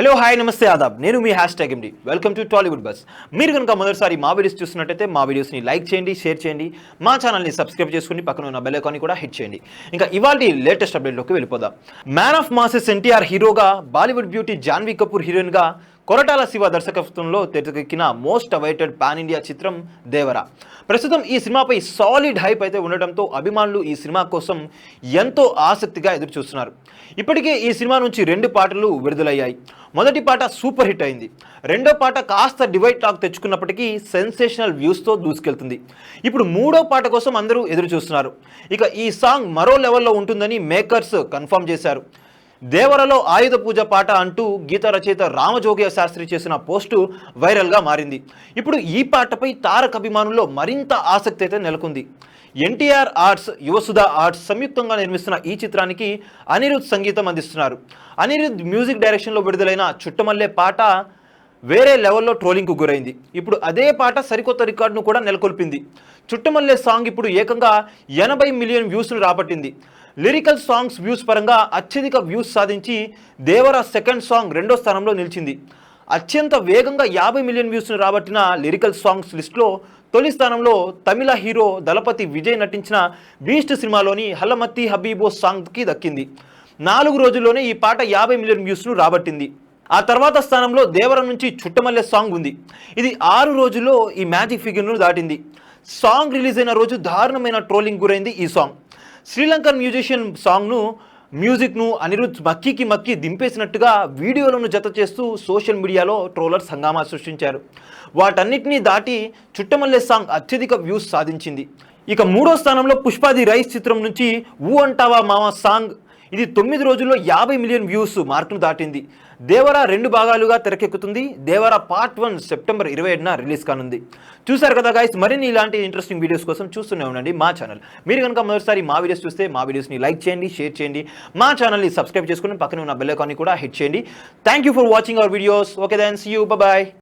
Hello hi నమస్తే ఆదాబ్ నేను మీ #MD welcome to Tollywood bus. మీరు కనుక మొదటిసారి మా వీడియోస్ చూస్తున్నట్టయితే మా వీడియోస్ని లైక్ చేయండి, షేర్ చేయండి, మా ఛానల్ని సబ్స్క్రైబ్ చేసుకుని పక్కన ఉన్న బెల్ ఐకాన్ని కూడా హిట్ చేయండి. ఇంకా ఇవాళ లేటెస్ట్ అప్డేట్లోకి వెళ్ళిపోదాం. మ్యాన్ ఆఫ్ మాసెస్ ఎన్టీఆర్ హీరోగా, బాలీవుడ్ బ్యూటీ జాన్వీ కపూర్ హీరోయిన్గా, కొరటాల శివ దర్శకత్వంలో తెరకెక్కిన మోస్ట్ అవైటెడ్ పాన్ ఇండియా చిత్రం దేవరా. ప్రస్తుతం ఈ సినిమాపై సాలిడ్ హైప్ అయితే ఉండడంతో అభిమానులు ఈ సినిమా కోసం ఎంతో ఆసక్తిగా ఎదురు చూస్తున్నారు. ఇప్పటికే ఈ సినిమా నుంచి 2 పాటలు విడుదలయ్యాయి. మొదటి పాట సూపర్ హిట్ అయింది. రెండో పాట కాస్త డివైడ్ టాక్ తెచ్చుకున్నప్పటికీ సెన్సేషనల్ వ్యూస్తో దూసుకెళ్తుంది. ఇప్పుడు 3వ పాట కోసం అందరూ ఎదురు చూస్తున్నారు. ఇక ఈ సాంగ్ మరో లెవెల్లో ఉంటుందని మేకర్స్ కన్ఫర్మ్ చేశారు. దేవరలో ఆయుధ పూజ పాట అంటూ గీత రచయిత రామజోగయ్య శాస్త్రి చేసిన పోస్టు వైరల్గా మారింది. ఇప్పుడు ఈ పాటపై తారక్ అభిమానుల్లో మరింత ఆసక్తి అయితే నెలకొంది. ఎన్టీఆర్ ఆర్ట్స్, యువసుధ ఆర్ట్స్ సంయుక్తంగా నిర్మిస్తున్న ఈ చిత్రానికి అనిరుద్ సంగీతం అందిస్తున్నారు. అనిరుద్ మ్యూజిక్ డైరెక్షన్లో విడుదలైన చుట్టమల్లె పాట వేరే లెవెల్లో ట్రోలింగ్కు గురైంది. ఇప్పుడు అదే పాట సరికొత్త రికార్డును కూడా నెలకొల్పింది. చుట్టమల్లె సాంగ్ ఇప్పుడు ఏకంగా 80 మిలియన్ వ్యూస్ను రాబట్టింది. లిరికల్ సాంగ్స్ వ్యూస్ పరంగా అత్యధిక వ్యూస్ సాధించి దేవరా సెకండ్ సాంగ్ 2వ స్థానంలో నిలిచింది. అత్యంత వేగంగా 50 మిలియన్ వ్యూస్ను రాబట్టిన లిరికల్ సాంగ్స్ లిస్టులో తొలి స్థానంలో తమిళ హీరో దళపతి విజయ్ నటించిన బీస్ట్ సినిమాలోని హలమతి హబీబో సాంగ్కి దక్కింది. 4 రోజుల్లోనే ఈ పాట 50 మిలియన్ వ్యూస్ను రాబట్టింది. ఆ తర్వాత స్థానంలో దేవరం నుంచి చుట్టమల్లె సాంగ్ ఉంది. ఇది 6 రోజుల్లో ఈ మ్యాజిక్ ఫిగర్ను దాటింది. సాంగ్ రిలీజ్ అయిన రోజు దారుణమైన ట్రోలింగ్ గురైంది ఈ సాంగ్. శ్రీలంకన్ మ్యూజిషియన్ మ్యూజిక్ను అనిరుద్ మక్కి దింపేసినట్టుగా వీడియోలను జత చేస్తూ సోషల్ మీడియాలో ట్రోలర్స్ హంగామా సృష్టించారు. వాటన్నిటినీ దాటి చుట్టమల్లె సాంగ్ అత్యధిక వ్యూస్ సాధించింది. ఇక 3వ స్థానంలో పుష్పాది రైస్ చిత్రం నుంచి ఊ అంటావా మామ సాంగ్, ఇది 9 రోజుల్లో 50 మిలియన్ వ్యూస్ మార్కును దాటింది. దేవరా 2 భాగాలుగా తెరకెక్కుతుంది. దేవరా పార్ట్ 1 సెప్టెంబర్ 27న రిలీజ్ కానుంది. చూసారు కదా గైస్, మరిన్ని ఇలాంటి ఇంట్రెస్టింగ్ వీడియోస్ కోసం చూస్తూనే ఉండండి మా ఛానల్. మీరు కనుక మొదటిసారి మా వీడియోస్ చూస్తే మా వీడియోస్ని లైక్ చేయండి, షేర్ చేయండి, మా ఛానల్ని సబ్స్క్రైబ్ చేసుకుని పక్కన ఉన్న బెల్ ఐకాన్ని కూడా హిట్ చేయండి. Thank you for watching our videos. Okay then, see you, bye.